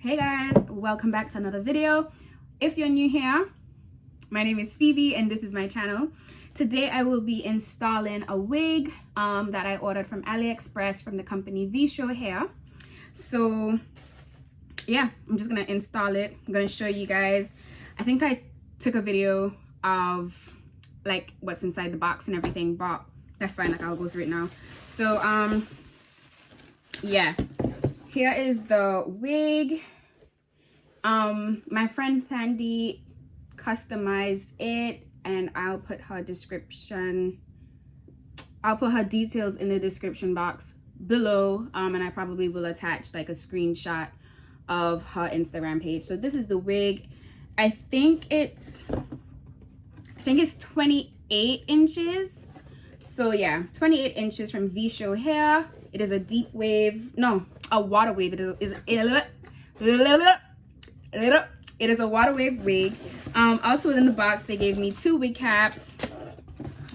Hey guys, welcome back to another video. If you're new here, my name is Phoebe and this is my channel. Today I will be installing a wig that I ordered from AliExpress from the company V-Show Hair. So yeah, I'm just gonna install it. I'm gonna show you guys. I think I took a video of like what's inside the box and everything, but that's fine, like I'll go through it now. So yeah, here is the wig. My friend Thandi customized it, and I'll put her details in the description box below, and I probably will attach like a screenshot of her Instagram page. So this is the wig. I think it's 28 inches. So yeah, 28 inches from V-Show Hair. It is a deep wave, no, a water wave. It is a water wave wig. Also in the box they gave me 2 wig caps,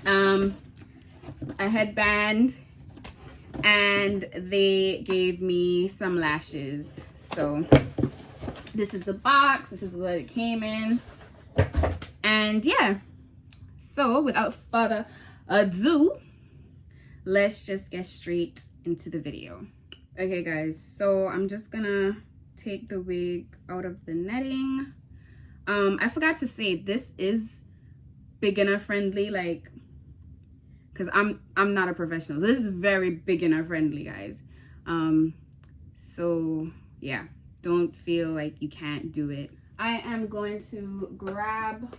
a headband, and they gave me some lashes. So this is the box, this is what it came in, and yeah, so without further ado, let's just get straight into the video. Okay guys, so I'm just gonna take the wig out of the netting. I forgot to say this is beginner friendly, like, because I'm not a professional, so this is very beginner friendly, guys. So yeah, don't feel like you can't do it. I am going to grab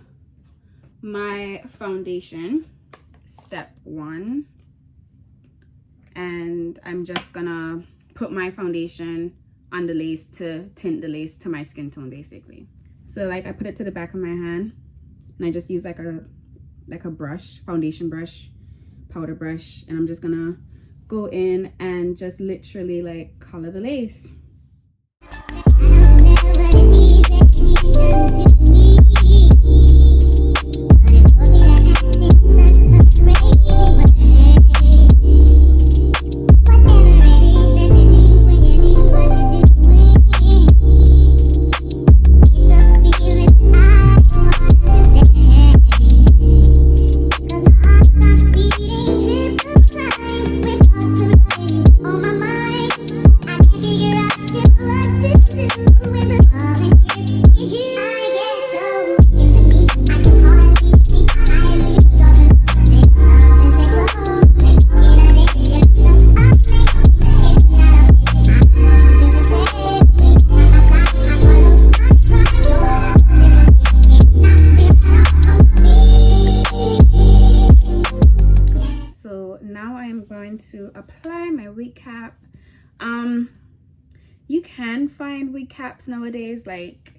my foundation, step 1, and I'm just gonna put my foundation on the lace to tint the lace to my skin tone, basically. So like I put it to the back of my hand, and I just use like a brush, foundation brush, powder brush, and I'm just gonna go in and just literally like color the lace. To apply my wig cap. You can find wig caps nowadays like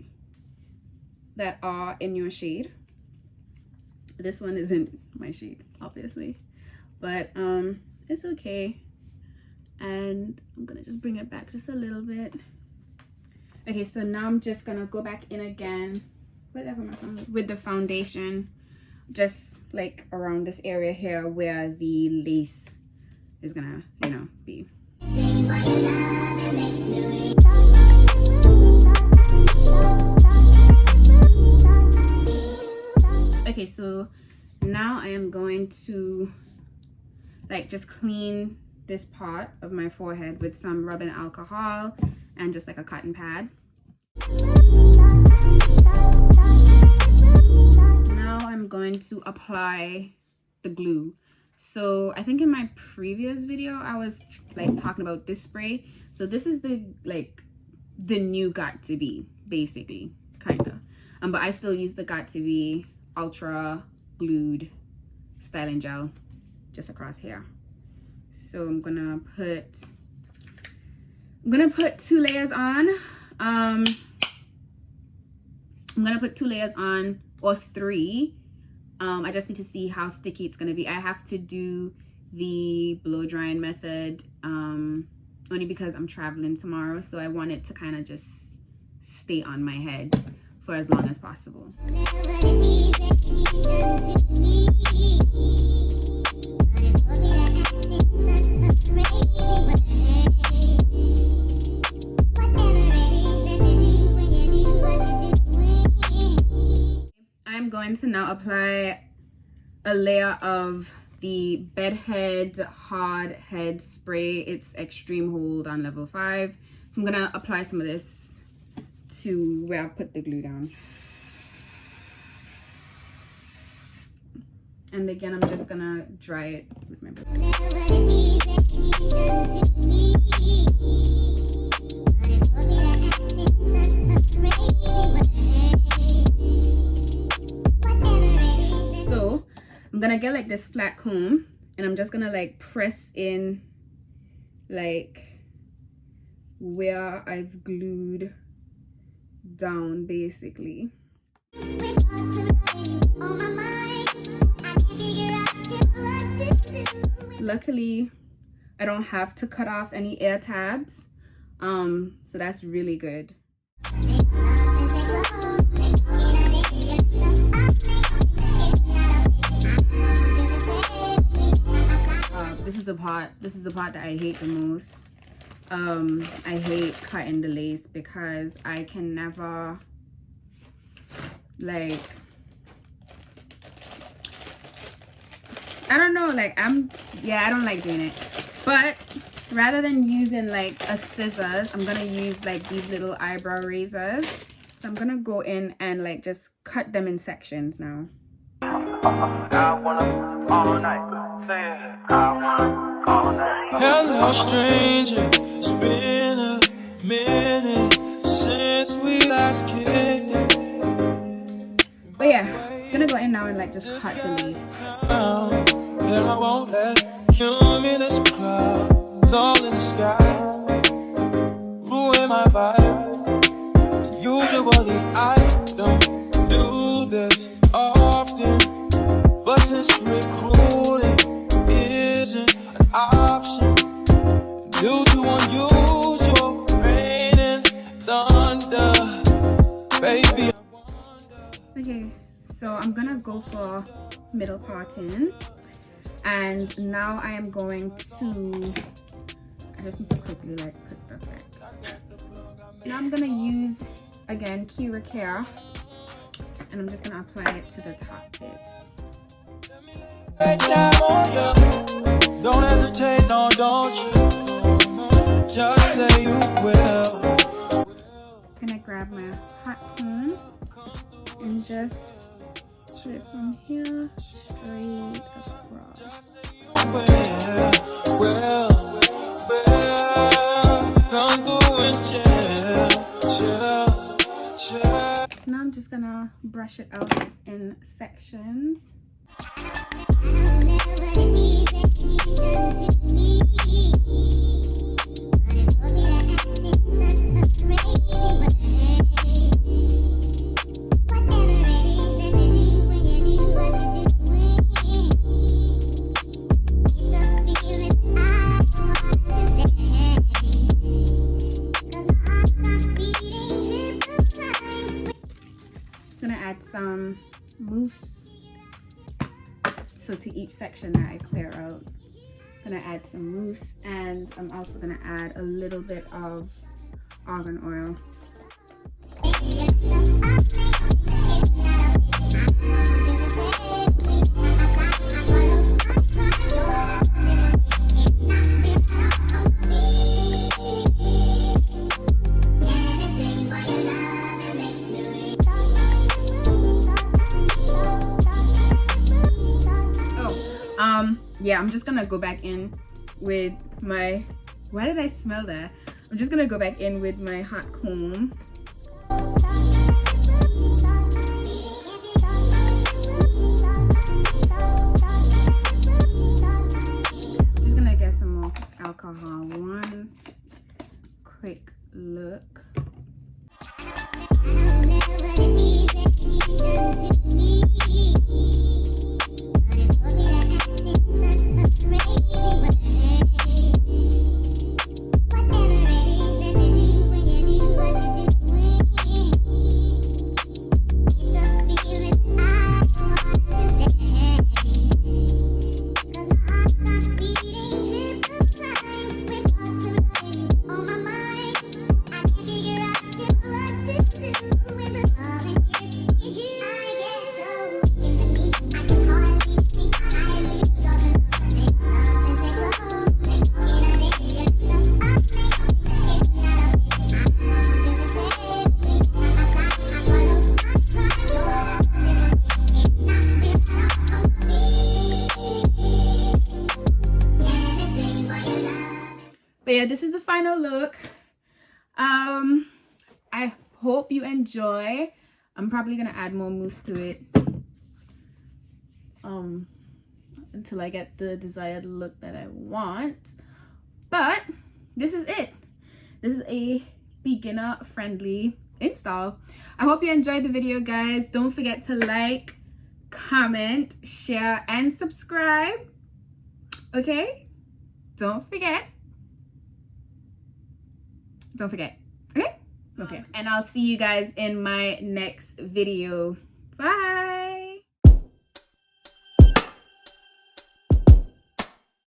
that are in your shade. This one isn't my shade, obviously, but it's okay. And I'm gonna just bring it back just a little bit. Okay, so now I'm just gonna go back in again with the foundation, just like around this area here where the lace is gonna, you know, be. Okay, so now I am going to like just clean this part of my forehead with some rubbing alcohol and just like a cotton pad. Now I'm going to apply the glue. So I think in my previous video I was like talking about this spray. So this is the new Got To Be, basically, kinda. But I still use the Got To Be Ultra Glued Styling Gel just across here. So I'm gonna put 2 layers on. I'm gonna put 2 layers on, or 3. I just need to see how sticky it's gonna be. I have to do the blow drying method only because I'm traveling tomorrow, so I want it to kind of just stay on my head for as long as possible. going to now apply a layer of the Bedhead Hard Head Spray. It's Extreme Hold on level 5. So I'm gonna apply some of this to where I put the glue down. And again, I'm just gonna dry it with my brush. So I'm gonna get like this flat comb and I'm just gonna like press in like where I've glued down basically. Luckily, I don't have to cut off any air tabs, so that's really good. This is the part that I hate the most. I hate cutting the lace because I can never like, I don't know, like I don't like doing it. But rather than using like a scissors, I'm gonna use like these little eyebrow razors. So I'm gonna go in and like just cut them in sections now. I wanna all night. Say it. I wanna all night. Hello stranger, it's been a minute since we last kicked it. But yeah, I'm gonna go in now and like just cut the lace. Then I won't let cumulus clouds all in the sky ruin my vibe. Usually I don't do this often, but since recruiting isn't an option due to unusual rain and thunder, baby. Okay, so I'm gonna go for middle parting, and now I am going to, I just need to quickly like put stuff back. Now I'm gonna use again Kira Care, and I'm just gonna apply it to the top bits. Don't hesitate, no, don't you? Just say you will. I'm gonna grab my hot comb and just straight from here straight across. Now I'm just gonna brush it out in sections. Some mousse, so to each section that I clear out, I'm gonna add some mousse, and I'm also gonna add a little bit of argan oil. Yeah, I'm just gonna go back in with my, why did I smell that? I'm just gonna go back in with my hot comb. Just gonna get some more alcohol. One quick look. final look. I hope you enjoy. I'm probably gonna add more mousse to it until I get the desired look that I want. But this is it. This is a beginner friendly install. I hope you enjoyed the video, guys. Don't forget to like, comment, share, and subscribe. Okay? Don't forget. Okay? Okay. And I'll see you guys in my next video. Bye.